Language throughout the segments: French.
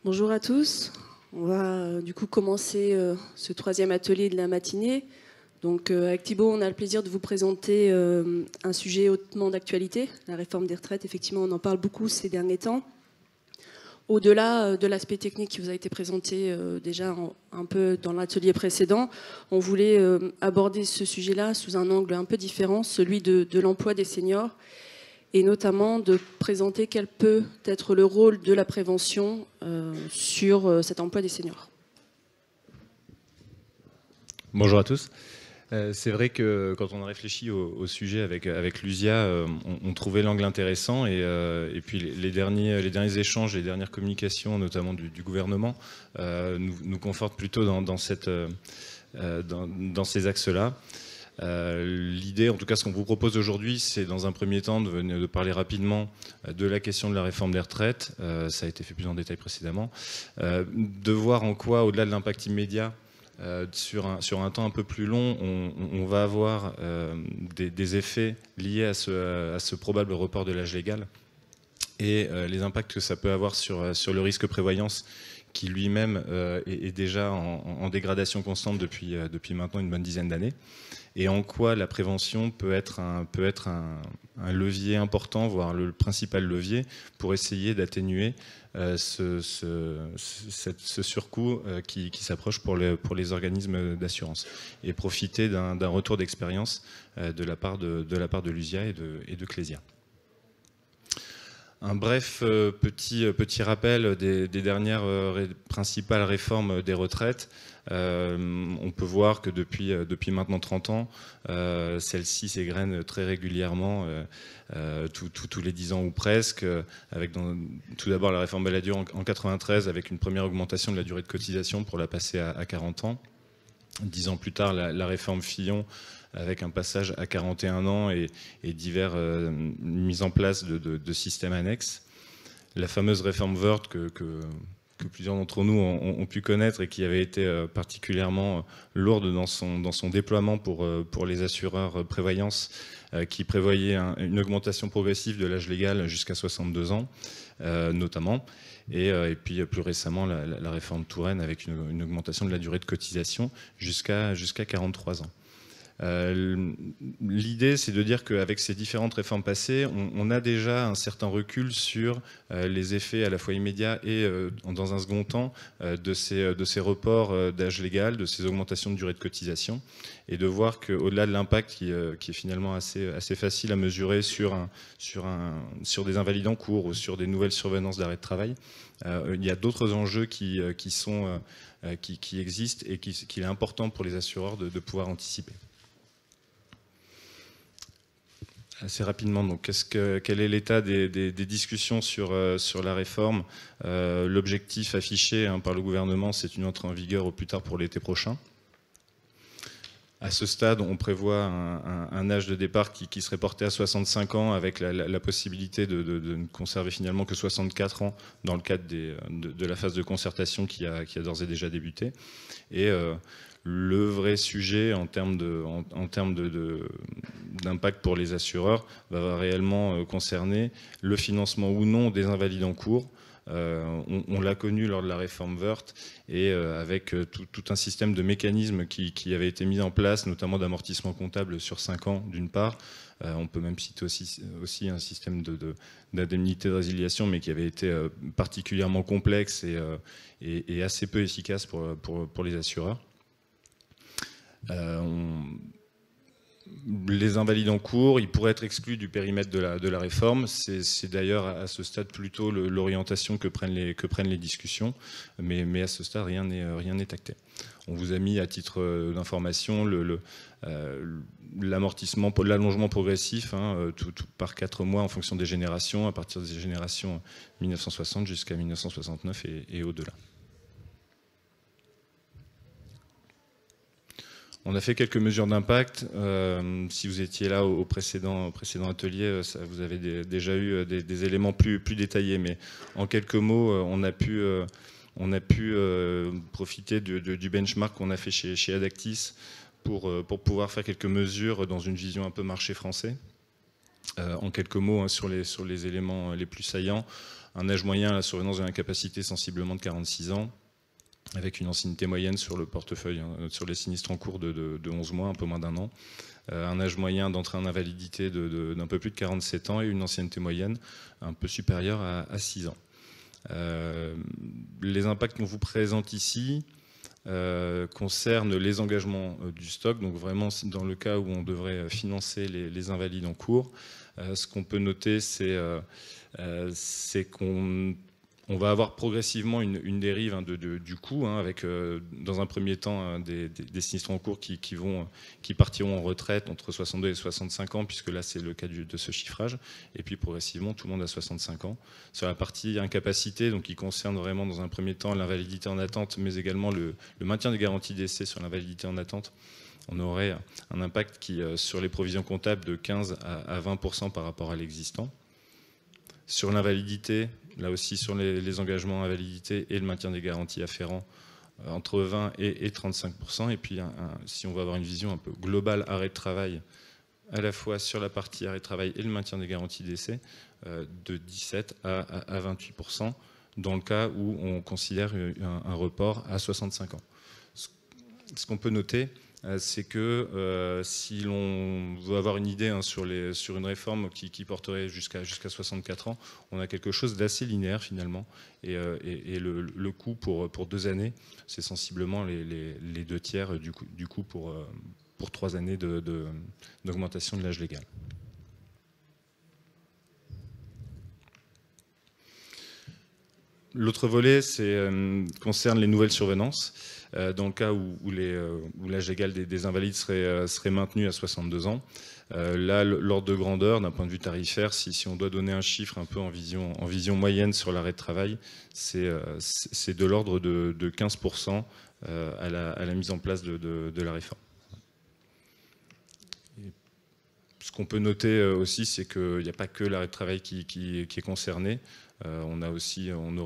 Bonjour à tous. On va du coup commencer ce troisième atelier de la matinée. Donc avec Thibaut, on a le plaisir de vous présenter un sujet hautement d'actualité, la réforme des retraites. Effectivement, on en parle beaucoup ces derniers temps. Au-delà de l'aspect technique qui vous a été présenté déjà un peu dans l'atelier précédent, on voulait aborder ce sujet-là sous un angle un peu différent, celui de l'emploi des seniors, et notamment de présenter quel peut être le rôle de la prévention sur cet emploi des seniors. Bonjour à tous. C'est vrai que quand on a réfléchi au sujet avec Lucia, on trouvait l'angle intéressant et puis les derniers échanges, les dernières communications, notamment du gouvernement, nous confortent plutôt dans ces axes-là. L'idée, en tout cas ce qu'on vous propose aujourd'hui, c'est dans un premier temps de parler rapidement de la question de la réforme des retraites, ça a été fait plus en détail précédemment, de voir en quoi, au-delà de l'impact immédiat, sur un temps un peu plus long, on va avoir des effets liés à ce probable report de l'âge légal et les impacts que ça peut avoir sur le risque prévoyance qui lui-même est déjà en dégradation constante depuis maintenant une bonne dizaine d'années, et en quoi la prévention peut être un levier important, voire le principal levier, pour essayer d'atténuer ce surcoût qui s'approche pour les organismes d'assurance, et profiter d'un retour d'expérience de la part de Lucia et de Clésia. Un bref petit rappel des dernières principales réformes des retraites. On peut voir que depuis maintenant 30 ans, celle-ci s'égrène très régulièrement, tous les 10 ans ou presque, avec tout d'abord la réforme Balladur en 93, avec une première augmentation de la durée de cotisation pour la passer à 40 ans. 10 ans plus tard, la réforme Fillon, avec un passage à 41 ans et divers mises en place de systèmes annexes. La fameuse réforme Woerth que plusieurs d'entre nous ont pu connaître et qui avait été particulièrement lourde dans son déploiement pour les assureurs prévoyance, qui prévoyait une augmentation progressive de l'âge légal jusqu'à 62 ans, notamment. Et puis plus récemment, la réforme Touraine, avec une augmentation de la durée de cotisation jusqu'à 43 ans. L'idée, c'est de dire qu'avec ces différentes réformes passées, on a déjà un certain recul sur les effets à la fois immédiats et dans un second temps de ces reports d'âge légal, de ces augmentations de durée de cotisation, et de voir qu'au-delà de l'impact qui est finalement assez facile à mesurer sur des invalides en cours ou sur des nouvelles survenances d'arrêt de travail, il y a d'autres enjeux qui existent et qu'il est important pour les assureurs de pouvoir anticiper. Assez rapidement, donc, quel est l'état des discussions sur la réforme? L'objectif affiché par le gouvernement, c'est une entrée en vigueur au plus tard pour l'été prochain. À ce stade, on prévoit un âge de départ qui serait porté à 65 ans, avec la possibilité de ne conserver finalement que 64 ans dans le cadre de la phase de concertation qui a d'ores et déjà débuté. Et le vrai sujet en termes d'impact pour les assureurs va réellement concerner le financement ou non des invalides en cours. On l'a connu lors de la réforme Woerth, et avec tout un système de mécanismes qui avait été mis en place, notamment d'amortissement comptable sur 5 ans d'une part. On peut même citer aussi un système d'indemnité de résiliation, mais qui avait été particulièrement complexe et assez peu efficace pour les assureurs. Les invalides en cours, ils pourraient être exclus du périmètre de la réforme. C'est d'ailleurs à ce stade plutôt l'orientation que prennent les discussions, mais à ce stade rien n'est acté. On vous a mis à titre d'information l'amortissement, l'allongement progressif, tout par 4 mois en fonction des générations, à partir des générations 1960 jusqu'à 1969 et au-delà. On a fait quelques mesures d'impact. Si vous étiez là au précédent atelier, vous avez déjà eu des éléments plus détaillés. Mais en quelques mots, on a pu profiter du benchmark qu'on a fait chez Adactis pour pouvoir faire quelques mesures dans une vision un peu marché français. En quelques mots, sur les éléments les plus saillants. un âge moyen à la survenance de l'incapacité sensiblement de 46 ans, avec une ancienneté moyenne sur le portefeuille, sur les sinistres en cours de 11 mois, un peu moins d'1 an. Un âge moyen d'entrée en invalidité d'un peu plus de 47 ans et une ancienneté moyenne un peu supérieure à 6 ans. Les impacts qu'on vous présente ici concernent les engagements du stock, donc vraiment dans le cas où on devrait financer les invalides en cours. Ce qu'on peut noter, c'est qu'on va avoir progressivement une dérive du coût, avec dans un premier temps des sinistres en cours qui partiront en retraite entre 62 et 65 ans, puisque là c'est le cas de ce chiffrage, et puis progressivement tout le monde à 65 ans. Sur la partie incapacité, donc qui concerne vraiment dans un premier temps l'invalidité en attente, mais également le maintien des garanties d'essai sur l'invalidité en attente, on aurait un impact qui, sur les provisions comptables, de 15 à 20% par rapport à l'existant. Sur l'invalidité, là aussi sur les engagements invalidité et le maintien des garanties afférents, entre 20 et 35%. Et puis si on veut avoir une vision un peu globale arrêt de travail, à la fois sur la partie arrêt de travail et le maintien des garanties d'essai, de 17 à 28%, dans le cas où on considère un report à 65 ans. Ce qu'on peut noter, c'est que si l'on veut avoir une idée sur une réforme qui porterait jusqu'à 64 ans, on a quelque chose d'assez linéaire finalement. Et le coût pour 2 années, c'est sensiblement les 2 tiers du coût pour 3 années d'augmentation de l'âge légal. L'autre volet concerne les nouvelles survenances. Dans le cas où l'âge légal des invalides serait maintenu à 62 ans. Là, l'ordre de grandeur, d'un point de vue tarifaire, si on doit donner un chiffre un peu en vision moyenne sur l'arrêt de travail, c'est de l'ordre de 15% à la mise en place de la réforme. Ce qu'on peut noter aussi, c'est qu'il n'y a pas que l'arrêt de travail qui est concerné. On aurait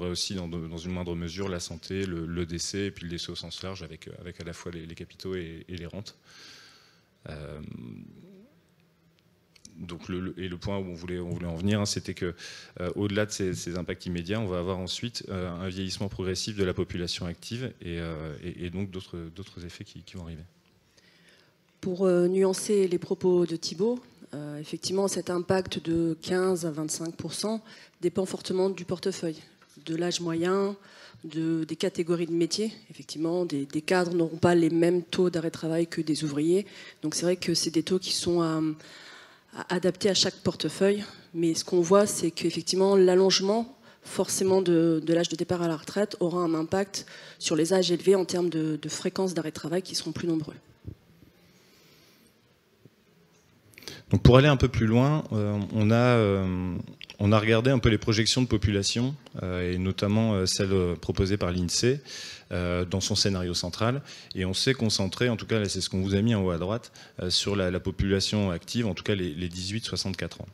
aussi dans une moindre mesure la santé, le décès, et puis le décès au sens large avec à la fois les capitaux et les rentes. Donc le point où on voulait en venir, c'était que au-delà de ces impacts immédiats, on va avoir ensuite un vieillissement progressif de la population active et donc d'autres effets qui vont arriver. Pour nuancer les propos de Thibault, effectivement, cet impact de 15 à 25% dépend fortement du portefeuille, de l'âge moyen, des catégories de métiers. Effectivement, des cadres n'auront pas les mêmes taux d'arrêt de travail que des ouvriers. Donc c'est vrai que c'est des taux qui sont adaptés à chaque portefeuille. Mais ce qu'on voit, c'est qu'effectivement, l'allongement forcément de l'âge de départ à la retraite aura un impact sur les âges élevés en termes de fréquence d'arrêt de travail qui seront plus nombreux. Donc pour aller un peu plus loin, on a regardé un peu les projections de population, et notamment celles proposées par l'INSEE dans son scénario central. Et on s'est concentré, en tout cas c'est ce qu'on vous a mis en haut à droite, sur la population active, en tout cas les 18-64 ans.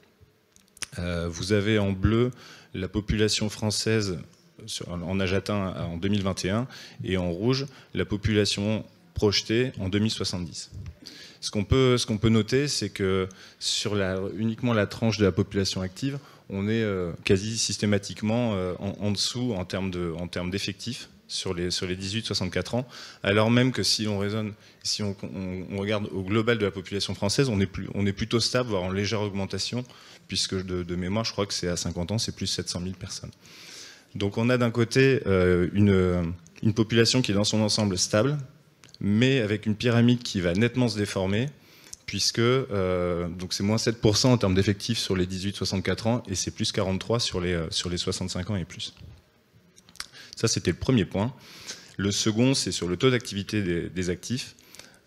Vous avez en bleu la population française en âge atteint en 2021, et en rouge la population projetée en 2070. Ce qu'on peut noter, c'est que sur uniquement la tranche de la population active, on est quasi systématiquement en dessous en termes d'effectifs sur les 18-64 ans, alors même que si on regarde au global de la population française, on est plutôt stable, voire en légère augmentation, puisque de mémoire, je crois que c'est à 50 ans, c'est plus 700 000 personnes. Donc on a d'un côté une population qui est dans son ensemble stable, mais avec une pyramide qui va nettement se déformer, puisque donc c'est moins 7% en termes d'effectifs sur les 18-64 ans, et c'est plus 43% sur les 65 ans et plus. Ça, c'était le premier point. Le second, c'est sur le taux d'activité des actifs.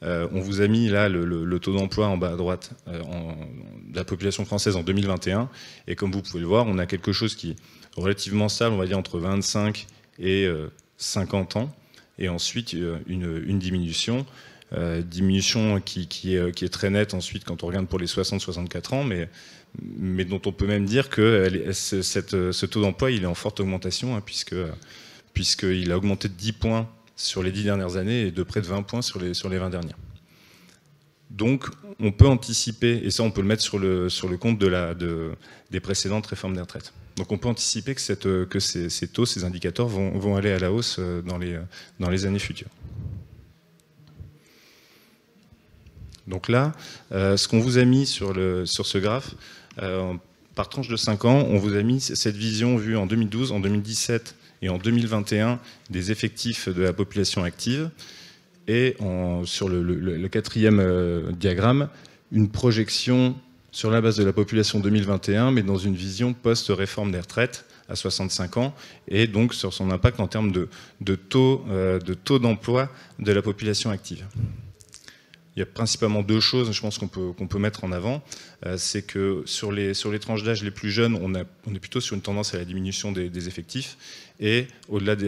On vous a mis là le taux d'emploi en bas à droite de la population française en 2021, et comme vous pouvez le voir, on a quelque chose qui est relativement stable, on va dire entre 25 et 50 ans, et ensuite une diminution qui est très nette ensuite quand on regarde pour les 60-64 ans, mais dont on peut même dire que ce taux d'emploi il est en forte augmentation, hein, puisqu'il a augmenté de 10 points sur les 10 dernières années et de près de 20 points sur les 20 dernières. Donc on peut anticiper, et ça on peut le mettre sur le compte des précédentes réformes des retraites. Donc on peut anticiper que ces taux, ces indicateurs vont aller à la hausse dans les années futures. Donc là, ce qu'on vous a mis sur ce graphe, par tranche de 5 ans, on vous a mis cette vision vue en 2012, en 2017 et en 2021 des effectifs de la population active. Et sur le quatrième diagramme, une projection sur la base de la population 2021, mais dans une vision post-réforme des retraites à 65 ans, et donc sur son impact en termes de taux d'emploi de la population active. Il y a principalement deux choses, je pense, qu'on peut mettre en avant. C'est que sur les tranches d'âge les plus jeunes, on est plutôt sur une tendance à la diminution des effectifs, et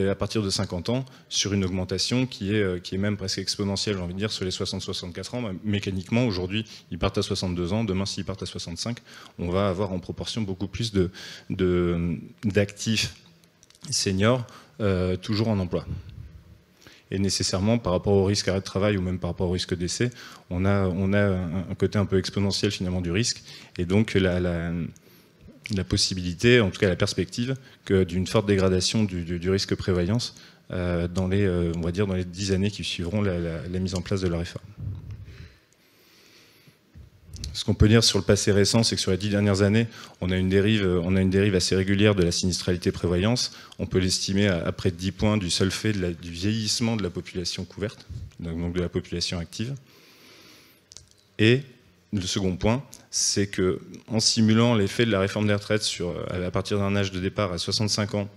à partir de 50 ans, sur une augmentation qui est même presque exponentielle, j'ai envie de dire, sur les 60-64 ans. Mécaniquement, aujourd'hui, ils partent à 62 ans, demain, s'ils partent à 65, on va avoir en proportion beaucoup plus d'actifs seniors toujours en emploi. Et nécessairement, par rapport au risque arrêt de travail ou même par rapport au risque décès, on a un côté un peu exponentiel finalement du risque, et donc la possibilité, en tout cas la perspective, d'une forte dégradation du risque prévoyance on va dire dans les 10 années qui suivront la mise en place de la réforme. Ce qu'on peut dire sur le passé récent, c'est que sur les 10 dernières années, on a une dérive assez régulière de la sinistralité prévoyance. On peut l'estimer à près de 10 points du seul fait du vieillissement de la population couverte, donc de la population active. Et le second point, c'est qu'en simulant l'effet de la réforme des retraites à partir d'un âge de départ à 65 ans,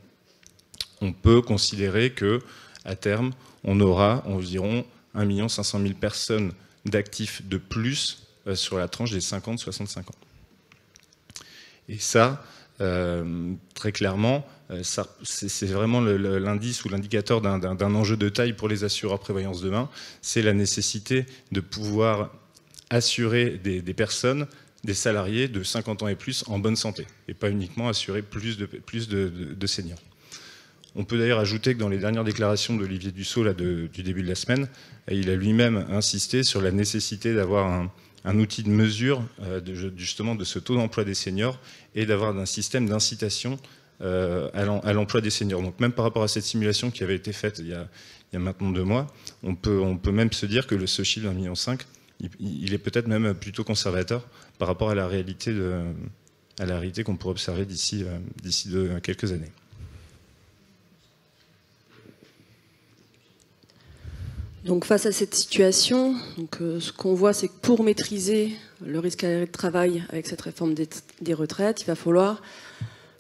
on peut considérer qu'à terme, on aura environ 1 500 000 personnes d'actifs de plus sur la tranche des 50-65 ans. Et ça, très clairement, c'est vraiment l'indice ou l'indicateur d'un enjeu de taille pour les assureurs prévoyance demain. C'est la nécessité de pouvoir assurer des personnes, des salariés de 50 ans et plus en bonne santé, et pas uniquement assurer plus de seniors. On peut d'ailleurs ajouter que dans les dernières déclarations d'Olivier Dussault du début de la semaine, il a lui-même insisté sur la nécessité d'avoir un outil de mesure justement de ce taux d'emploi des seniors et d'avoir un système d'incitation à l'emploi des seniors. Donc même par rapport à cette simulation qui avait été faite il y a maintenant 2 mois, on peut même se dire que ce chiffre d'1,5 million, il est peut-être même plutôt conservateur par rapport à la réalité qu'on pourrait observer d'ici quelques années. Donc face à cette situation, ce qu'on voit, c'est que pour maîtriser le risque à l'arrêt de travail avec cette réforme des retraites, il va falloir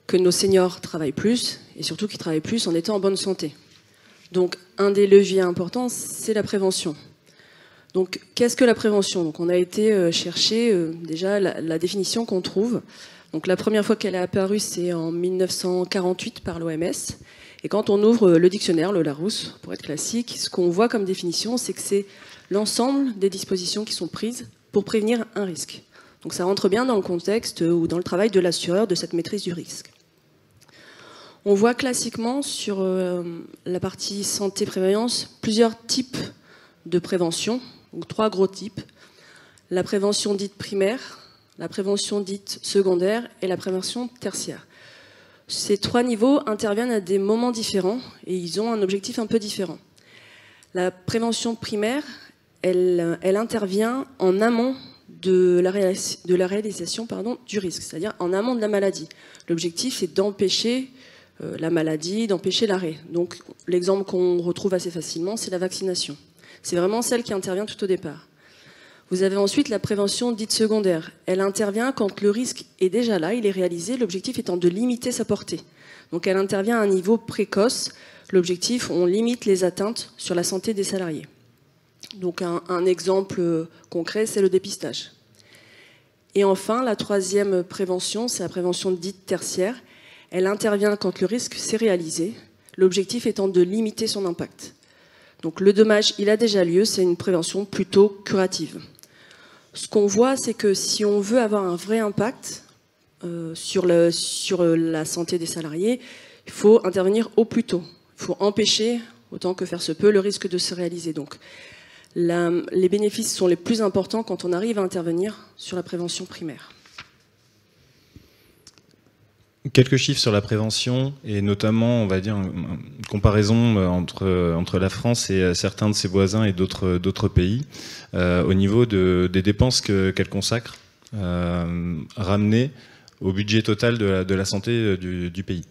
que nos seniors travaillent plus, et surtout qu'ils travaillent plus en étant en bonne santé. Donc un des leviers importants, c'est la prévention. Donc qu'est-ce que la prévention? Donc on a été chercher déjà la définition qu'on trouve. Donc la première fois qu'elle est apparue, c'est en 1948 par l'OMS. Et quand on ouvre le dictionnaire, le Larousse, pour être classique, ce qu'on voit comme définition, c'est que c'est l'ensemble des dispositions qui sont prises pour prévenir un risque. Donc ça rentre bien dans le contexte ou dans le travail de l'assureur de cette maîtrise du risque. On voit classiquement sur la partie santé-prévoyance plusieurs types de prévention, donc 3 gros types. La prévention dite primaire, la prévention dite secondaire et la prévention tertiaire. Ces 3 niveaux interviennent à des moments différents et ils ont un objectif un peu différent. La prévention primaire, elle intervient en amont de la réalisation du risque, c'est-à-dire en amont de la maladie. L'objectif est d'empêcher la maladie, d'empêcher l'arrêt. Donc l'exemple qu'on retrouve assez facilement, c'est la vaccination. C'est vraiment celle qui intervient tout au départ. Vous avez ensuite la prévention dite secondaire. Elle intervient quand le risque est déjà là, il est réalisé, l'objectif étant de limiter sa portée. Donc elle intervient à un niveau précoce. L'objectif, on limite les atteintes sur la santé des salariés. Donc un exemple concret, c'est le dépistage. Et enfin, la 3e prévention, c'est la prévention dite tertiaire. Elle intervient quand le risque s'est réalisé, l'objectif étant de limiter son impact. Donc le dommage, il a déjà lieu, c'est une prévention plutôt curative. Ce qu'on voit, c'est que si on veut avoir un vrai impact sur la santé des salariés, il faut intervenir au plus tôt. Il faut empêcher, autant que faire se peut, le risque de se réaliser. Donc les bénéfices sont les plus importants quand on arrive à intervenir sur la prévention primaire. Quelques chiffres sur la prévention, et notamment, on va dire, une comparaison entre la France et certains de ses voisins et d'autres pays, au niveau des dépenses qu'elle consacre, ramenées au budget total de la santé du pays.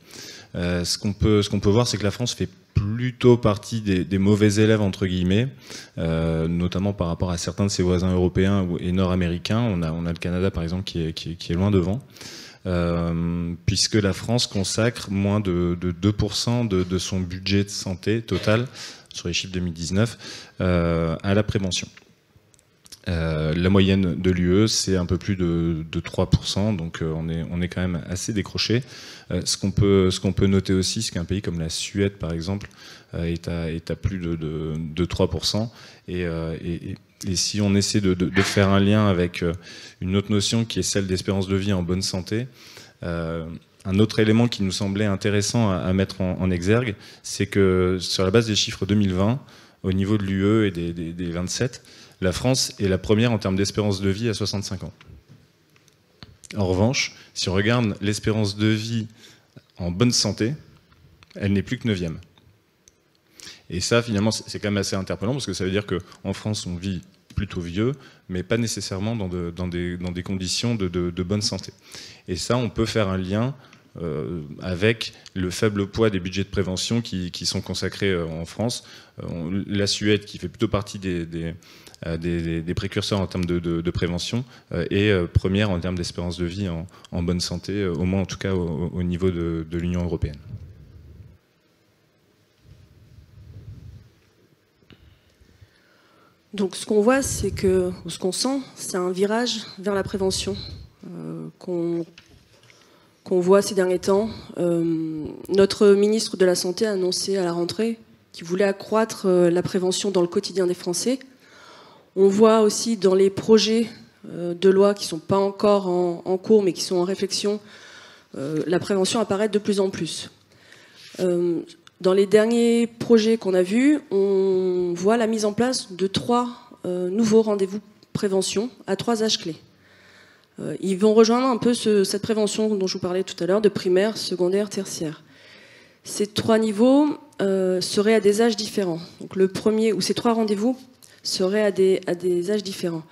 Ce qu'on peut voir, c'est que la France fait plutôt partie des mauvais élèves, entre guillemets, notamment par rapport à certains de ses voisins européens et nord-américains. On a le Canada, par exemple, qui est loin devant. Puisque la France consacre moins de 2% de son budget de santé total, sur les chiffres 2019, à la prévention. La moyenne de l'UE, c'est un peu plus de 3%, donc on est quand même assez décroché. Ce qu'on peut noter aussi, c'est qu'un pays comme la Suède, par exemple, est à plus de 3%. Et si on essaie de faire un lien avec une autre notion qui est celle d'espérance de vie en bonne santé, un autre élément qui nous semblait intéressant à mettre en exergue, c'est que sur la base des chiffres 2020, au niveau de l'UE et des 27, la France est la première en termes d'espérance de vie à 65 ans. En revanche, si on regarde l'espérance de vie en bonne santé, elle n'est plus que 9e. Et ça, finalement, c'est quand même assez interpellant, parce que ça veut dire qu'en France, on vit plutôt vieux, mais pas nécessairement dans des conditions de bonne santé. Et ça, on peut faire un lien avec le faible poids des budgets de prévention qui sont consacrés en France. La Suède, qui fait plutôt partie des précurseurs en termes de prévention, est première en termes d'espérance de vie en bonne santé, au moins en tout cas au niveau de l'Union européenne. Donc ce qu'on voit, ou ce qu'on sent, c'est un virage vers la prévention qu'on voit ces derniers temps. Notre ministre de la Santé a annoncé à la rentrée qu'il voulait accroître la prévention dans le quotidien des Français. On voit aussi dans les projets de loi qui ne sont pas encore en cours, mais qui sont en réflexion, la prévention apparaître de plus en plus. Dans les derniers projets qu'on a vus, on voit la mise en place de 3 nouveaux rendez-vous prévention à 3 âges clés. Ils vont rejoindre un peu cette prévention dont je vous parlais tout à l'heure, de primaire, secondaire, tertiaire. Ces 3 niveaux seraient à des âges différents. Donc le premier, ou ces 3 rendez-vous seraient à des âges différents.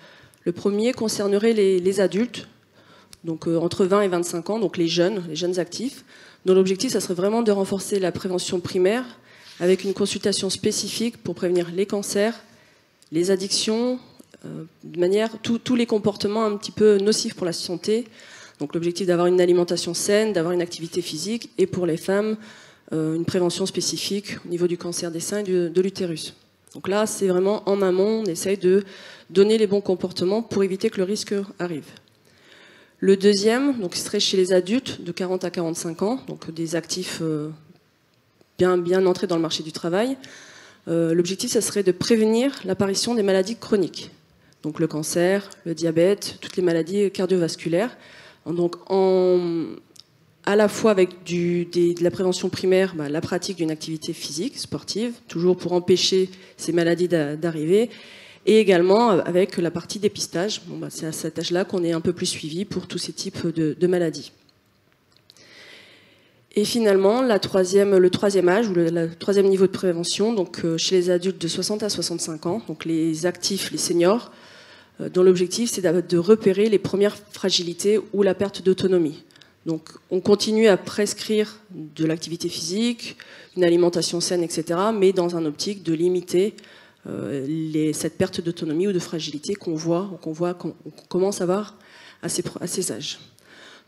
Le premier concernerait les adultes, donc entre 20 et 25 ans, donc les jeunes actifs, dont l'objectif, ça serait vraiment de renforcer la prévention primaire avec une consultation spécifique pour prévenir les cancers, les addictions, de manière tous les comportements un petit peu nocifs pour la santé. Donc l'objectif d'avoir une alimentation saine, d'avoir une activité physique, et pour les femmes, une prévention spécifique au niveau du cancer des seins et de l'utérus. Donc là, c'est vraiment en amont, on essaye de donner les bons comportements pour éviter que le risque arrive. Le deuxième, donc, serait chez les adultes de 40 à 45 ans, donc des actifs bien entrés dans le marché du travail. L'objectif, ça serait de prévenir l'apparition des maladies chroniques, donc le cancer, le diabète, toutes les maladies cardiovasculaires. Donc à la fois avec de la prévention primaire, la pratique d'une activité physique, sportive, toujours pour empêcher ces maladies d'arriver, et également avec la partie dépistage. C'est à cet âge-là qu'on est un peu plus suivi pour tous ces types de maladies. Et finalement, le troisième âge, ou le troisième niveau de prévention, donc chez les adultes de 60 à 65 ans, donc les actifs, les seniors, dont l'objectif c'est de repérer les premières fragilités ou la perte d'autonomie. Donc on continue à prescrire de l'activité physique, une alimentation saine, etc., mais dans un optique de limiter cette perte d'autonomie ou de fragilité qu'on commence à voir à ces âges.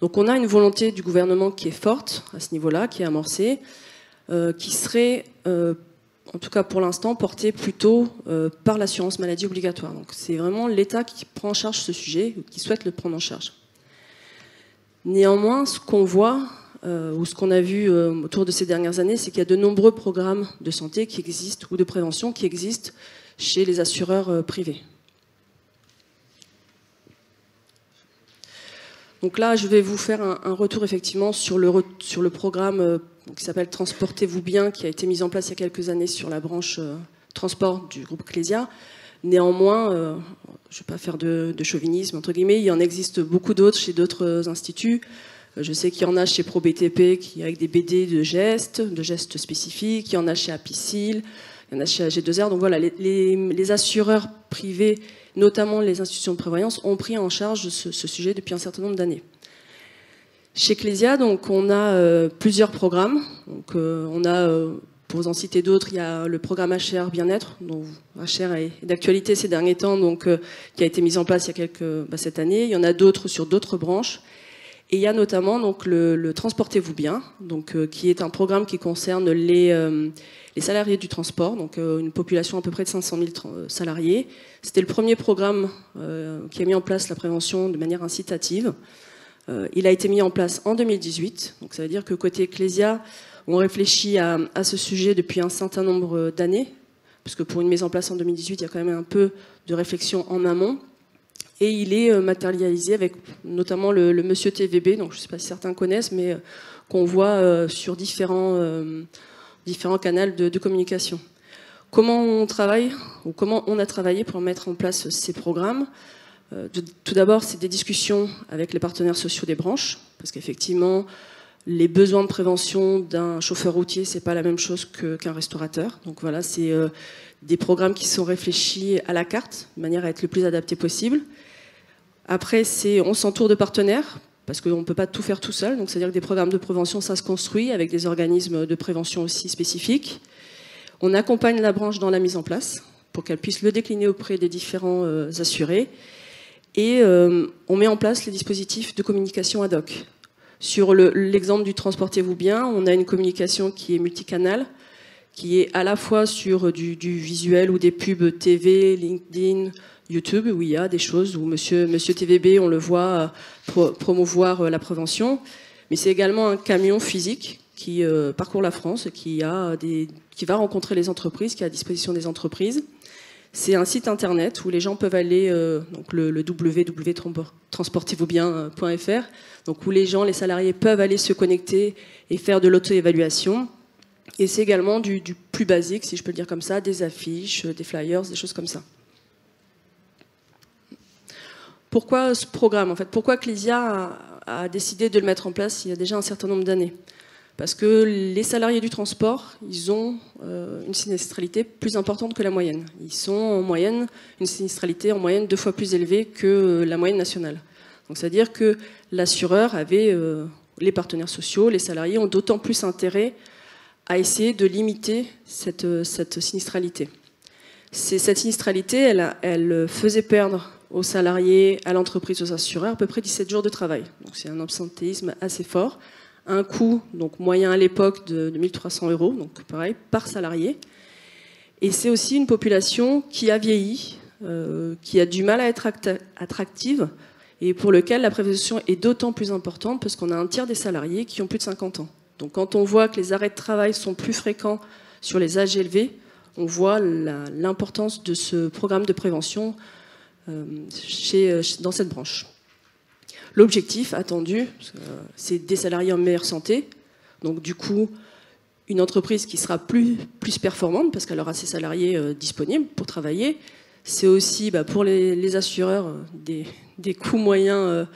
Donc on a une volonté du gouvernement qui est forte à ce niveau-là, qui est amorcée, qui serait, en tout cas pour l'instant, portée plutôt par l'assurance maladie obligatoire. Donc c'est vraiment l'État qui prend en charge ce sujet, ou qui souhaite le prendre en charge. Néanmoins, ce qu'on voit, ou ce qu'on a vu autour de ces dernières années, c'est qu'il y a de nombreux programmes de santé qui existent, ou de prévention qui existent chez les assureurs privés. Donc là, je vais vous faire un retour effectivement sur le programme qui s'appelle Transportez-vous bien, qui a été mis en place il y a quelques années sur la branche transport du groupe Clésia. Néanmoins, je ne vais pas faire de chauvinisme, entre guillemets, il y en existe beaucoup d'autres chez d'autres instituts. Je sais qu'il y en a chez ProBTP avec des BD de gestes spécifiques, il y en a chez Apicil, il y en a chez AG2R. Donc voilà, les assureurs privés, notamment les institutions de prévoyance, ont pris en charge ce sujet depuis un certain nombre d'années. Chez Clésia, donc, on a plusieurs programmes. Donc, on a, pour vous en citer d'autres, il y a le programme HR Bien-être, dont HR est d'actualité ces derniers temps, donc, qui a été mis en place il y a cette année. Il y en a d'autres sur d'autres branches. Et il y a notamment donc, le Transportez-vous bien, donc, qui est un programme qui concerne les salariés du transport, donc une population à peu près de 500 000 salariés. C'était le premier programme qui a mis en place la prévention de manière incitative. Il a été mis en place en 2018, donc ça veut dire que côté Clésia, on réfléchit à ce sujet depuis un certain nombre d'années, parce que pour une mise en place en 2018, il y a quand même un peu de réflexion en amont. Et il est matérialisé avec notamment le Monsieur TVB, donc je ne sais pas si certains connaissent, mais qu'on voit sur différents canaux de communication. Comment on travaille, ou comment on a travaillé pour mettre en place ces programmes? Tout d'abord, c'est des discussions avec les partenaires sociaux des branches, parce qu'effectivement, les besoins de prévention d'un chauffeur routier, c'est pas la même chose qu'un restaurateur. Donc voilà, c'est des programmes qui sont réfléchis à la carte, de manière à être le plus adapté possible. Après, on s'entoure de partenaires, parce qu'on ne peut pas tout faire tout seul. Donc c'est-à-dire que des programmes de prévention, ça se construit avec des organismes de prévention aussi spécifiques. On accompagne la branche dans la mise en place, pour qu'elle puisse le décliner auprès des différents assurés. Et on met en place les dispositifs de communication ad hoc. Sur l'exemple du Transportez-vous bien, on a une communication qui est multicanale, qui est à la fois sur du visuel ou des pubs TV, LinkedIn, YouTube, où il y a des choses où Monsieur TVB, on le voit promouvoir la prévention, mais c'est également un camion physique qui parcourt la France, qui va rencontrer les entreprises, qui est à disposition des entreprises. C'est un site internet où les gens peuvent aller, donc le www.transportezvousbien.fr, donc où les salariés peuvent aller se connecter et faire de l'auto-évaluation. Et c'est également du plus basique, si je peux le dire comme ça, des affiches, des flyers, des choses comme ça. Pourquoi ce programme, en fait? Pourquoi Clésia a décidé de le mettre en place il y a déjà un certain nombre d'années? Parce que les salariés du transport, ils ont une sinistralité plus importante que la moyenne. Ils sont en moyenne, une sinistralité en moyenne 2 fois plus élevée que la moyenne nationale. Donc c'est-à-dire que l'assureur avait, les partenaires sociaux, les salariés ont d'autant plus intérêt à essayer de limiter cette sinistralité. Cette sinistralité, elle faisait perdre aux salariés, à l'entreprise, aux assureurs, à peu près 17 jours de travail. Donc c'est un absentéisme assez fort. Un coût donc moyen à l'époque de 1 300 €, donc pareil, par salarié. Et c'est aussi une population qui a vieilli, qui a du mal à être attractive, et pour lequel la prévention est d'autant plus importante parce qu'on a un tiers des salariés qui ont plus de 50 ans. Donc quand on voit que les arrêts de travail sont plus fréquents sur les âges élevés, on voit l'importance de ce programme de prévention dans cette branche. L'objectif attendu, c'est des salariés en meilleure santé. Donc du coup, une entreprise qui sera plus performante parce qu'elle aura ses salariés disponibles pour travailler. C'est aussi pour les assureurs des coûts moyens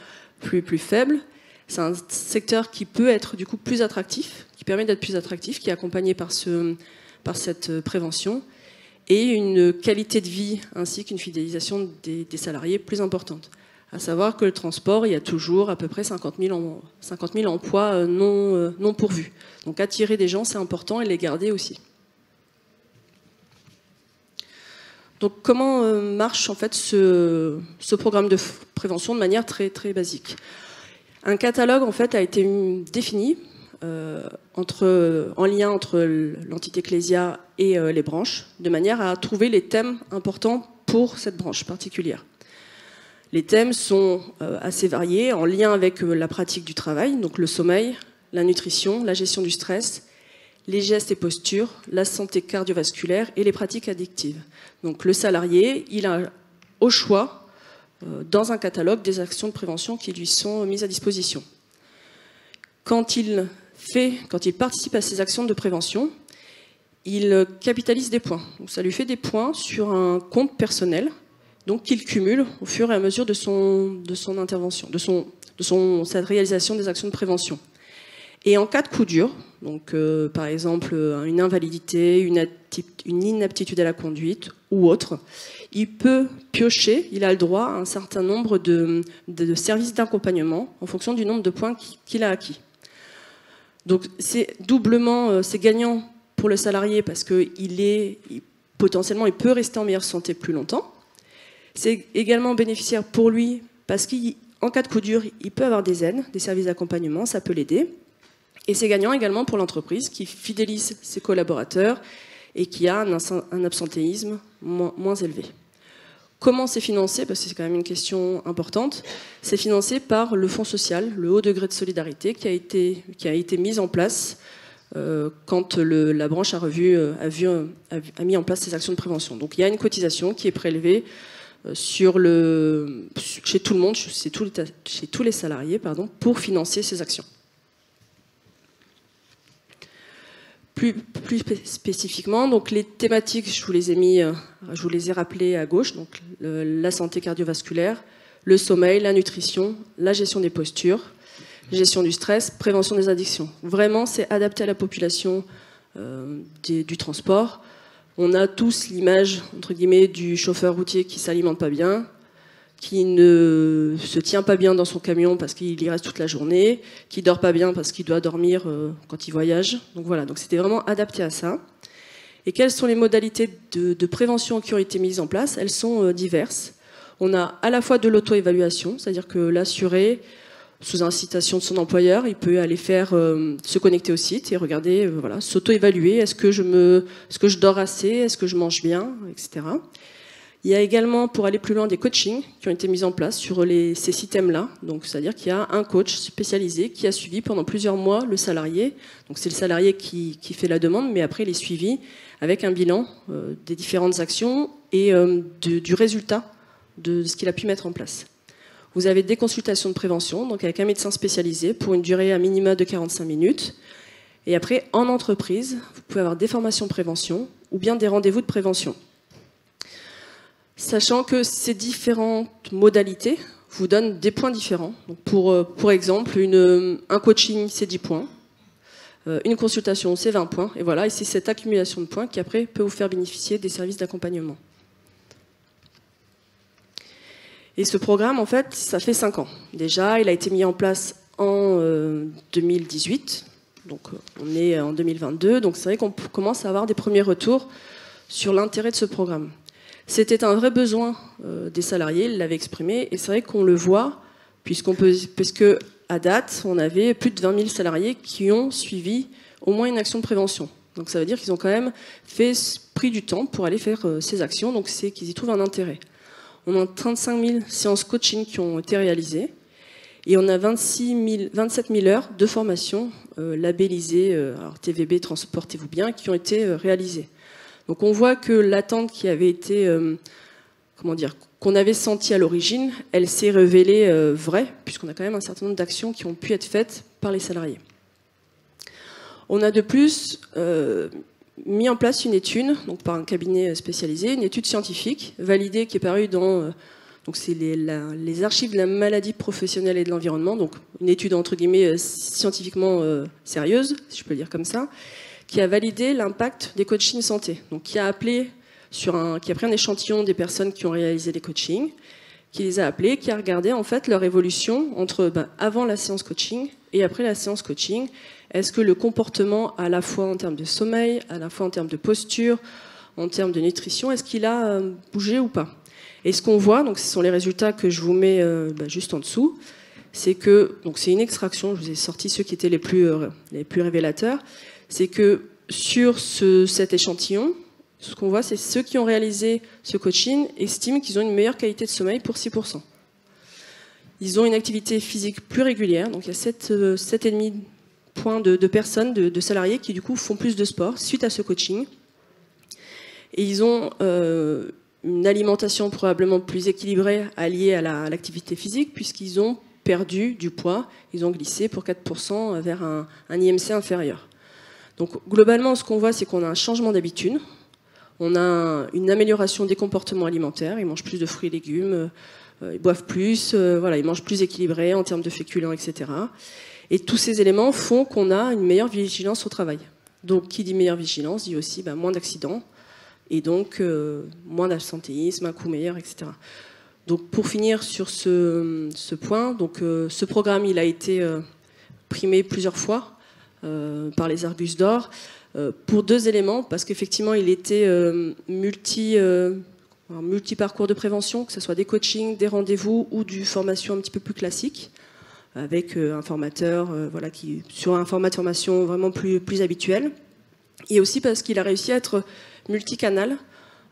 plus faibles. C'est un secteur qui peut être du coup plus attractif, qui permet d'être plus attractif, qui est accompagné par cette prévention, et une qualité de vie ainsi qu'une fidélisation des salariés plus importante. À savoir que le transport, il y a toujours à peu près 50 000 emplois non pourvus. Donc attirer des gens, c'est important, et les garder aussi. Donc comment marche en fait ce programme de prévention de manière très, très basique? Un catalogue en fait a été défini en lien entre l'entité Clésia et les branches, de manière à trouver les thèmes importants pour cette branche particulière. Les thèmes sont assez variés, en lien avec la pratique du travail, donc le sommeil, la nutrition, la gestion du stress, les gestes et postures, la santé cardiovasculaire et les pratiques addictives. Donc le salarié, il a au choix, dans un catalogue, des actions de prévention qui lui sont mises à disposition. Quand il participe à ces actions de prévention, il capitalise des points. Donc ça lui fait des points sur un compte personnel donc qu'il cumule au fur et à mesure de son intervention, sa réalisation des actions de prévention. Et en cas de coup dur, donc par exemple une invalidité, une inaptitude à la conduite ou autre, il peut piocher, il a le droit à un certain nombre de services d'accompagnement en fonction du nombre de points qu'il a acquis. Donc c'est doublement, c'est gagnant pour le salarié parce que potentiellement il peut rester en meilleure santé plus longtemps. C'est également bénéficiaire pour lui parce qu'en cas de coup dur, il peut avoir des aides, des services d'accompagnement, ça peut l'aider. Et c'est gagnant également pour l'entreprise qui fidélise ses collaborateurs et qui a un absentéisme moins élevé. Comment c'est financé? Parce que c'est quand même une question importante. C'est financé par le Fonds social, le haut degré de solidarité, qui a été mis en place quand la branche a mis en place ses actions de prévention. Donc il y a une cotisation qui est prélevée chez tout le monde, chez tous les salariés, pour financer ces actions. Plus spécifiquement, donc les thématiques, je vous les ai rappelées à gauche, donc la santé cardiovasculaire, le sommeil, la nutrition, la gestion des postures, gestion du stress, prévention des addictions. Vraiment, c'est adapté à la population du transport. On a tous l'image, entre guillemets, du chauffeur routier qui s'alimente pas bien, qui ne se tient pas bien dans son camion parce qu'il y reste toute la journée, qui dort pas bien parce qu'il doit dormir quand il voyage. Donc voilà, donc c'était vraiment adapté à ça. Et quelles sont les modalités de prévention qui ont été mises en place? Elles sont diverses. On a à la fois de l'auto-évaluation, c'est-à-dire que l'assuré, sous incitation de son employeur, il peut aller se connecter au site et regarder, s'auto-évaluer. Est-ce que je dors assez? Est-ce que je mange bien? Etc. Il y a également, pour aller plus loin, des coachings qui ont été mis en place sur ces systèmes-là. Donc, c'est-à-dire qu'il y a un coach spécialisé qui a suivi pendant plusieurs mois le salarié. Donc, c'est le salarié qui fait la demande, mais après, il est suivi avec un bilan des différentes actions et du résultat de ce qu'il a pu mettre en place. Vous avez des consultations de prévention, donc avec un médecin spécialisé pour une durée à minima de 45 minutes. Et après, en entreprise, vous pouvez avoir des formations prévention ou bien des rendez-vous de prévention. Sachant que ces différentes modalités vous donnent des points différents. Donc pour exemple, un coaching, c'est 10 points. Une consultation, c'est 20 points. Et voilà, et c'est cette accumulation de points qui, après, peut vous faire bénéficier des services d'accompagnement. Et ce programme, en fait, ça fait 5 ans. Déjà, il a été mis en place en 2018. Donc, on est en 2022. Donc, c'est vrai qu'on commence à avoir des premiers retours sur l'intérêt de ce programme. C'était un vrai besoin des salariés, ils l'avaient exprimé, et c'est vrai qu'on le voit, puisque à date, on avait plus de 20 000 salariés qui ont suivi au moins une action de prévention. Donc ça veut dire qu'ils ont quand même pris du temps pour aller faire ces actions, donc c'est qu'ils y trouvent un intérêt. On a 35 000 séances coaching qui ont été réalisées, et on a 27 000 heures de formation labellisées, alors TVB, transportez-vous bien, qui ont été réalisées. Donc on voit que l'attente qui avait été, qu'on avait sentie à l'origine, elle s'est révélée vraie, puisqu'on a quand même un certain nombre d'actions qui ont pu être faites par les salariés. On a de plus mis en place une étude, donc par un cabinet spécialisé, une étude scientifique validée qui est parue dans c'est les archives de la maladie professionnelle et de l'environnement, donc une étude entre guillemets scientifiquement sérieuse, si je peux le dire comme ça, qui a validé l'impact des coachings santé. Donc, qui a pris un échantillon des personnes qui ont réalisé les coachings, qui les a appelés, qui a regardé en fait leur évolution entre avant la séance coaching et après la séance coaching. Est-ce que le comportement, à la fois en termes de sommeil, à la fois en termes de posture, en termes de nutrition, est-ce qu'il a bougé ou pas? Et ce qu'on voit, donc ce sont les résultats que je vous mets juste en dessous, c'est que, donc c'est une extraction, je vous ai sorti ceux qui étaient les plus révélateurs, c'est que sur cet échantillon, ce qu'on voit, c'est ceux qui ont réalisé ce coaching estiment qu'ils ont une meilleure qualité de sommeil pour 6%. Ils ont une activité physique plus régulière, donc il y a 7,5 points de personnes, de salariés qui du coup font plus de sport suite à ce coaching. Et ils ont une alimentation probablement plus équilibrée alliée à l'activité physique, puisqu'ils ont perdu du poids, ils ont glissé pour 4% vers un IMC inférieur. Donc globalement, ce qu'on voit, c'est qu'on a un changement d'habitude. On a une amélioration des comportements alimentaires, ils mangent plus de fruits et légumes, ils boivent plus, voilà, ils mangent plus équilibré en termes de féculents, etc. Et tous ces éléments font qu'on a une meilleure vigilance au travail. Donc qui dit meilleure vigilance dit aussi moins d'accidents, et donc moins d'absentéisme, un coût meilleur, etc. Donc pour finir sur ce point, donc, ce programme il a été primé plusieurs fois par les Argus d'Or pour 2 éléments, parce qu'effectivement il était multi-parcours de prévention, que ce soit des coachings, des rendez-vous ou du formation un petit peu plus classique, avec un formateur voilà, qui, sur un format de formation vraiment plus habituel. Et aussi parce qu'il a réussi à être multicanal,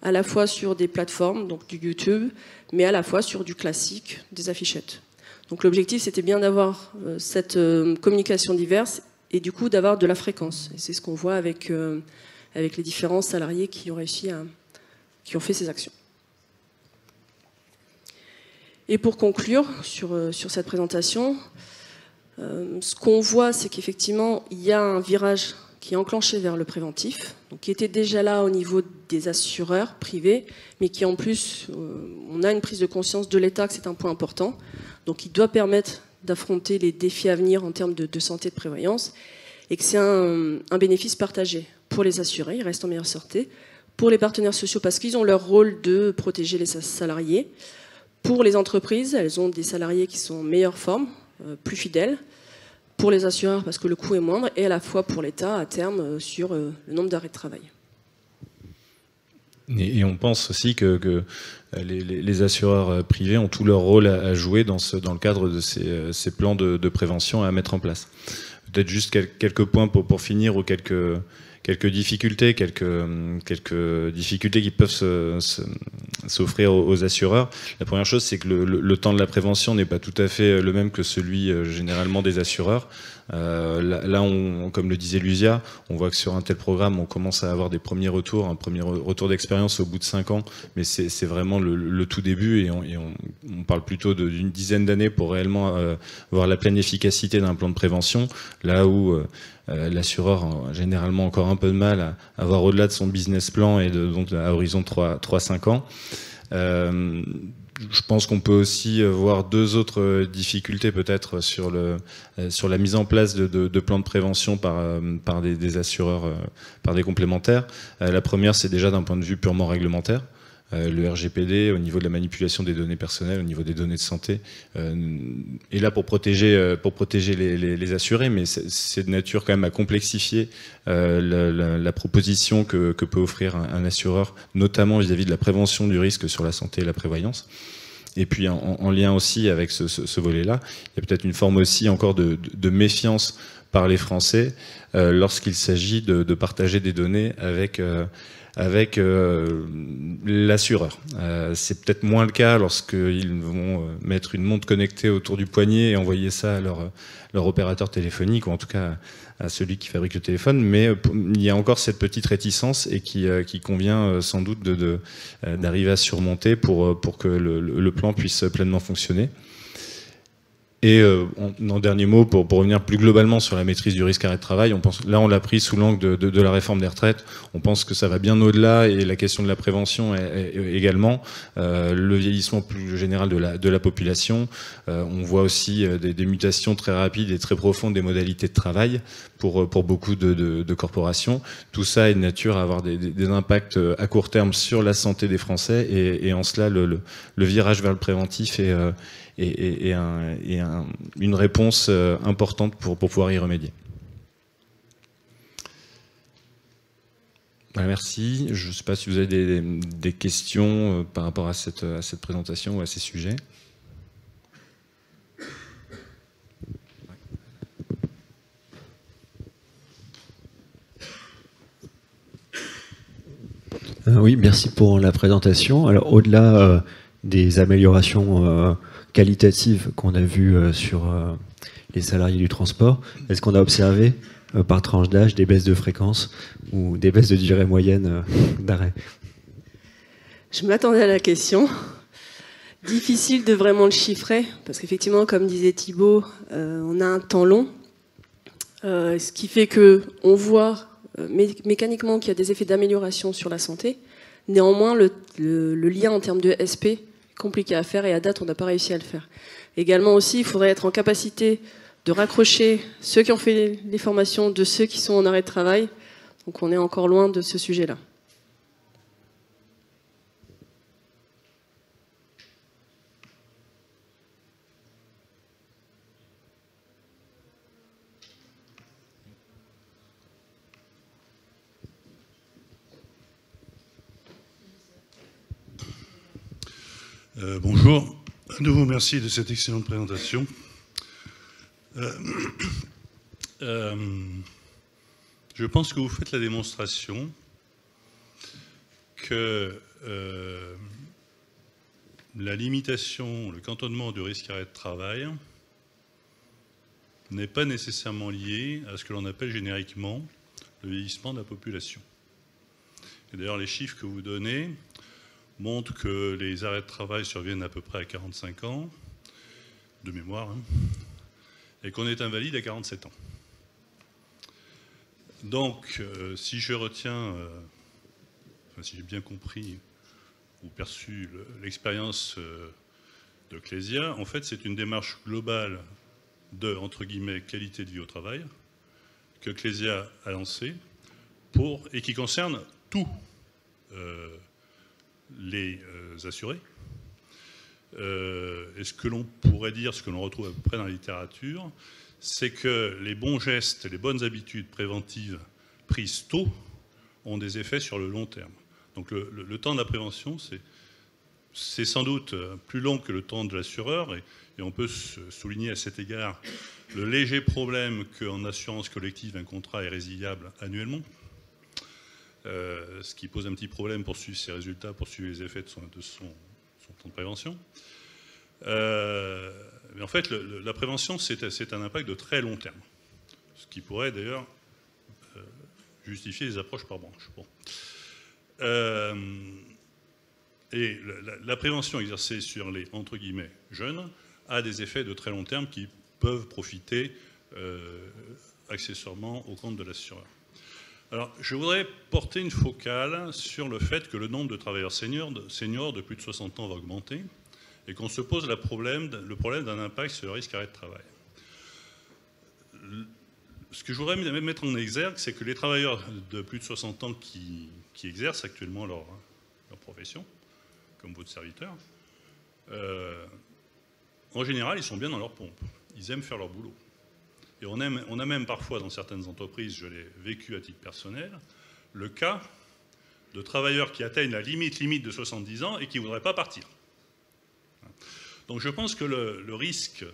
à la fois sur des plateformes, donc du YouTube, mais à la fois sur du classique, des affichettes. Donc l'objectif, c'était bien d'avoir cette communication diverse et du coup d'avoir de la fréquence. Et c'est ce qu'on voit avec les différents salariés qui ont réussi qui ont fait ces actions. Et pour conclure sur cette présentation, ce qu'on voit, c'est qu'effectivement, il y a un virage qui est enclenché vers le préventif, donc qui était déjà là au niveau des assureurs privés, mais qui en plus, on a une prise de conscience de l'État que c'est un point important, donc il doit permettre d'affronter les défis à venir en termes de santé et de prévoyance, et que c'est un bénéfice partagé pour les assurés, ils restent en meilleure santé, pour les partenaires sociaux parce qu'ils ont leur rôle de protéger les salariés, pour les entreprises, elles ont des salariés qui sont en meilleure forme, plus fidèles, pour les assureurs parce que le coût est moindre, et à la fois pour l'État à terme sur le nombre d'arrêts de travail. Et on pense aussi que les assureurs privés ont tout leur rôle à jouer dans le cadre de ces plans de prévention à mettre en place. Peut-être juste quelques points pour finir, ou quelques difficultés, quelques difficultés qui peuvent s'offrir aux assureurs. La première chose, c'est que le temps de la prévention n'est pas tout à fait le même que celui généralement des assureurs. Là, comme le disait Lucia, on voit que sur un tel programme, on commence à avoir des premiers retours, un premier retour d'expérience au bout de 5 ans, mais c'est vraiment le tout début, et on parle plutôt d'une dizaine d'années pour réellement voir la pleine efficacité d'un plan de prévention, là où l'assureur a généralement encore un peu de mal à voir au-delà de son business plan, et donc à horizon de 3-5 ans. Je pense qu'on peut aussi voir 2 autres difficultés peut-être sur la mise en place de plans de prévention par des assureurs, par des complémentaires. La première, c'est déjà d'un point de vue purement réglementaire. Le RGPD, au niveau de la manipulation des données personnelles, au niveau des données de santé, est là pour protéger les assurés, mais c'est de nature quand même à complexifier la proposition que peut offrir un assureur, notamment vis-à-vis de la prévention du risque sur la santé et la prévoyance. Et puis en lien aussi avec ce volet-là, il y a peut-être une forme aussi encore de méfiance par les Français lorsqu'il s'agit de partager des données avec l'assureur. C'est peut-être moins le cas lorsqu'ils vont mettre une montre connectée autour du poignet et envoyer ça à leur opérateur téléphonique, ou en tout cas à celui qui fabrique le téléphone, mais il y a encore cette petite réticence, et qui convient sans doute d'arriver à surmonter pour que le plan puisse pleinement fonctionner. Et en dernier mot, pour revenir plus globalement sur la maîtrise du risque arrêt de travail, on l'a pris sous l'angle de la réforme des retraites. On pense que ça va bien au-delà, et la question de la prévention également, le vieillissement plus général de la population. On voit aussi des mutations très rapides et très profondes des modalités de travail pour beaucoup de corporations. Tout ça est de nature à avoir des impacts à court terme sur la santé des Français, et en cela, le virage vers le préventif et une réponse importante pour pouvoir y remédier. Voilà, merci. Je ne sais pas si vous avez des questions par rapport à cette présentation ou à ces sujets. Oui, merci pour la présentation. Alors, au-delà des améliorations qualitatives qu'on a vues sur les salariés du transport, est-ce qu'on a observé par tranche d'âge des baisses de fréquence ou des baisses de durée moyenne d'arrêt? Je m'attendais à la question. Difficile de vraiment le chiffrer, parce qu'effectivement, comme disait Thibaut, on a un temps long, ce qui fait qu'on voit mécaniquement qu'il y a des effets d'amélioration sur la santé. Néanmoins, le lien en termes de SP est compliqué à faire et à date, on n'a pas réussi à le faire. Également aussi, il faudrait être en capacité de raccrocher ceux qui ont fait les formations de ceux qui sont en arrêt de travail. Donc on est encore loin de ce sujet-là. Bonjour, à nouveau merci de cette excellente présentation. Je pense que vous faites la démonstration que la limitation, le cantonnement du risque arrêt de travail n'est pas nécessairement lié à ce que l'on appelle génériquement le vieillissement de la population. Et d'ailleurs, les chiffres que vous donnez montrent que les arrêts de travail surviennent à peu près à 45 ans, de mémoire, hein, et qu'on est invalide à 47 ans. Donc, si je retiens, si j'ai bien compris ou perçu l'expérience de Clésia, en fait, c'est une démarche globale de, entre guillemets, qualité de vie au travail que Clésia a lancée et qui concerne tous les assurés. Et ce que l'on pourrait dire, ce que l'on retrouve à peu près dans la littérature, c'est que les bons gestes et les bonnes habitudes préventives prises tôt ont des effets sur le long terme. Donc le temps de la prévention, c'est sans doute plus long que le temps de l'assureur, et on peut souligner à cet égard le léger problème qu'en assurance collective, un contrat est résiliable annuellement, ce qui pose un petit problème pour suivre ses résultats, pour suivre les effets de son temps de prévention. Mais en fait, la prévention, c'est un impact de très long terme, ce qui pourrait d'ailleurs justifier les approches par branche. Bon. Et la prévention exercée sur les, entre guillemets, jeunes a des effets de très long terme qui peuvent profiter accessoirement au compte de l'assureur. Alors, je voudrais porter une focale sur le fait que le nombre de travailleurs seniors de plus de 60 ans va augmenter et qu'on se pose le problème d'un impact sur le risque arrêt de travail. Ce que je voudrais mettre en exergue, c'est que les travailleurs de plus de 60 ans qui exercent actuellement leur profession, comme votre serviteur, en général, ils sont bien dans leur pompe. Ils aiment faire leur boulot. Et on a même parfois, dans certaines entreprises, je l'ai vécu à titre personnel, le cas de travailleurs qui atteignent la limite de 70 ans et qui ne voudraient pas partir. Donc je pense que le risque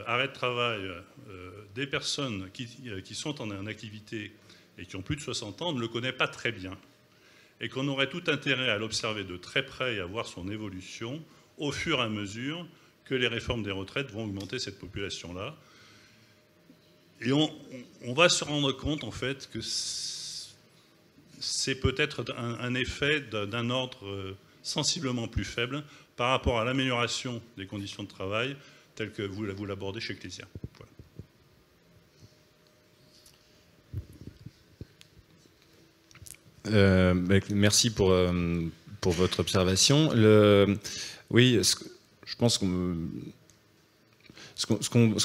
arrêt de travail des personnes qui sont en activité et qui ont plus de 60 ans, on ne le connaît pas très bien. Et qu'on aurait tout intérêt à l'observer de très près et à voir son évolution au fur et à mesure que les réformes des retraites vont augmenter cette population-là. Et on va se rendre compte, en fait, que c'est peut-être un effet d'un ordre sensiblement plus faible par rapport à l'amélioration des conditions de travail telles que vous l'abordez chez Clésia. Voilà. Merci pour votre observation. Oui, je pense qu'on... Ce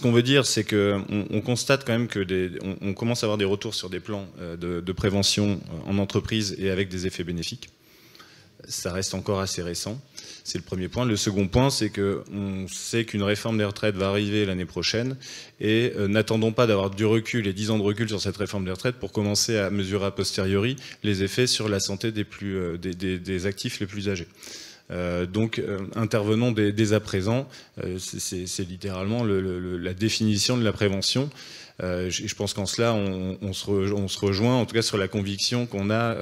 qu'on veut dire, c'est qu'on constate quand même qu'on commence à avoir des retours sur des plans de prévention en entreprise et avec des effets bénéfiques. Ça reste encore assez récent. C'est le premier point. Le second point, c'est qu'on sait qu'une réforme des retraites va arriver l'année prochaine et n'attendons pas d'avoir du recul et 10 ans de recul sur cette réforme des retraites pour commencer à mesurer a posteriori les effets sur la santé des actifs les plus âgés. Donc intervenons dès à présent, c'est littéralement la définition de la prévention. Je pense qu'en cela, on se rejoint, en tout cas sur la conviction qu'on a,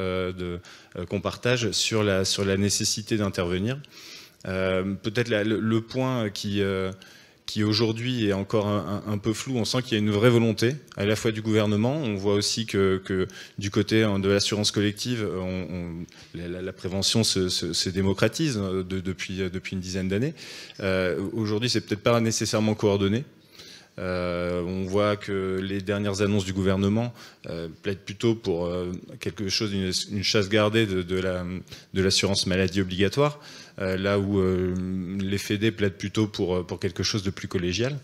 qu'on partage sur la nécessité d'intervenir. Peut-être le point qui aujourd'hui est encore un peu flou, on sent qu'il y a une vraie volonté, à la fois du gouvernement, on voit aussi que du côté de l'assurance collective, la prévention se démocratise depuis une dizaine d'années. Aujourd'hui, c'est peut-être pas nécessairement coordonné. On voit que les dernières annonces du gouvernement plaident plutôt pour quelque chose, une chasse gardée de l'assurance maladie obligatoire, là où les FED plaident plutôt pour quelque chose de plus collégial.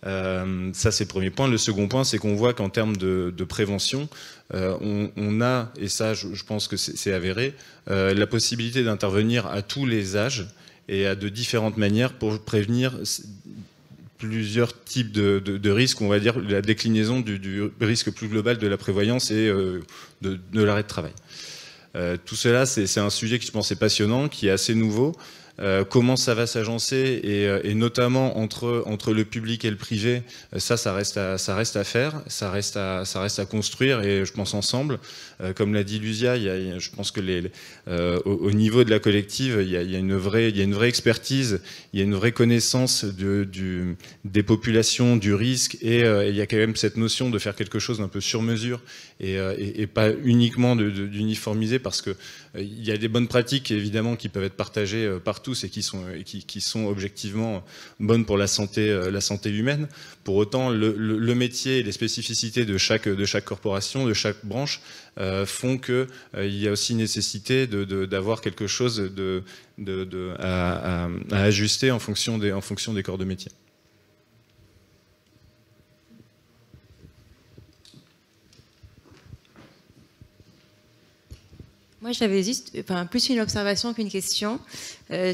Ça, c'est le premier point. Le second point, c'est qu'on voit qu'en termes de prévention, on a, et ça je pense que c'est avéré, la possibilité d'intervenir à tous les âges et à de différentes manières pour prévenir plusieurs types de risques, on va dire la déclinaison du risque plus global de la prévoyance et de l'arrêt de travail. Tout cela, c'est un sujet qui, je pense, est passionnant, qui est assez nouveau. Comment ça va s'agencer et notamment entre le public et le privé, ça reste à faire, ça reste à construire, et je pense ensemble, comme l'a dit Lucia, je pense que au niveau de la collective, il y a une vraie expertise, il y a une vraie connaissance des populations, du risque, et il y a quand même cette notion de faire quelque chose d'un peu sur mesure et pas uniquement d'uniformiser, parce que il y a des bonnes pratiques évidemment qui peuvent être partagées par tous et qui sont objectivement bonnes pour la santé humaine. Pour autant, le métier et les spécificités de chaque corporation, de chaque branche font qu'il y a aussi nécessité d'avoir quelque chose à ajuster en fonction des corps de métier. Moi, j'avais juste, plus une observation qu'une question.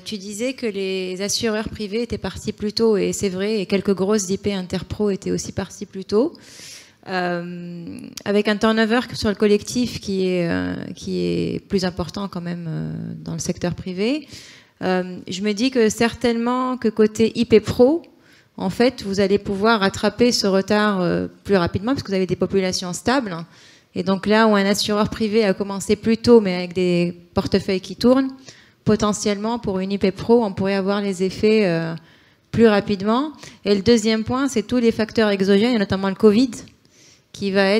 Tu disais que les assureurs privés étaient partis plus tôt, et c'est vrai, et quelques grosses IP Interpro étaient aussi partis plus tôt. Avec un turnover sur le collectif qui est plus important quand même dans le secteur privé, je me dis que certainement que côté IP Pro, en fait, vous allez pouvoir rattraper ce retard plus rapidement, parce que vous avez des populations stables. Et donc là où un assureur privé a commencé plus tôt, mais avec des portefeuilles qui tournent, potentiellement pour une IP Pro, on pourrait avoir les effets plus rapidement. Et le deuxième point, c'est tous les facteurs exogènes, et notamment le Covid, qui va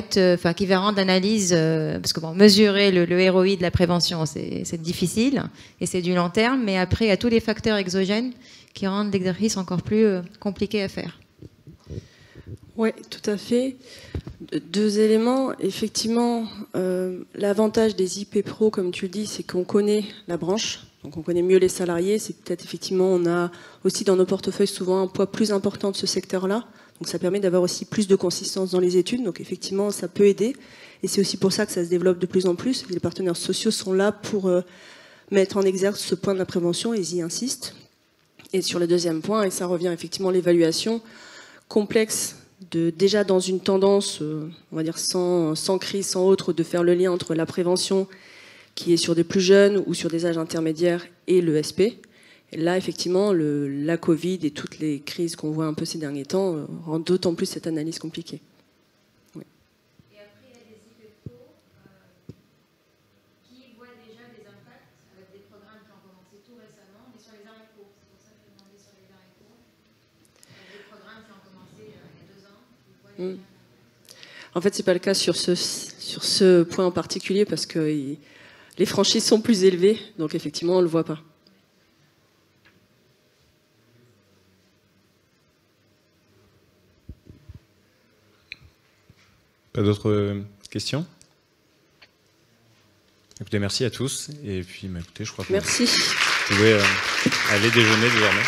rendre l'analyse, parce que mesurer le ROI de la prévention, c'est difficile et c'est du long terme, mais après il y a tous les facteurs exogènes qui rendent l'exercice encore plus compliqué à faire. Oui, tout à fait. Deux éléments. Effectivement, l'avantage des IP Pro, comme tu le dis, c'est qu'on connaît la branche, donc on connaît mieux les salariés. C'est peut-être effectivement, on a aussi dans nos portefeuilles souvent un poids plus important de ce secteur-là. Donc ça permet d'avoir aussi plus de consistance dans les études. Donc effectivement, ça peut aider. Et c'est aussi pour ça que ça se développe de plus en plus. Les partenaires sociaux sont là pour mettre en exergue ce point de la prévention, et ils y insistent. Et sur le deuxième point, et ça revient effectivement à l'évaluation complexe, déjà dans une tendance, on va dire sans crise, sans autre, de faire le lien entre la prévention qui est sur des plus jeunes ou sur des âges intermédiaires et le SP. Et là, effectivement, la Covid et toutes les crises qu'on voit un peu ces derniers temps rendent d'autant plus cette analyse compliquée. Oui. Et après, il y a des IP Pro qui voient déjà des impacts avec des programmes qui ont commencé tout récemment, mais sur les arrêts courts. C'est pour ça que je demandais sur les arrêts courts. Des programmes qui ont commencé il y a 2 ans. En fait, c'est pas le cas sur ce point en particulier, parce que les franchises sont plus élevées, donc effectivement, on le voit pas. Pas d'autres questions? Écoutez, merci à tous. Et puis, écoutez, je crois que merci. Vous pouvez aller déjeuner désormais.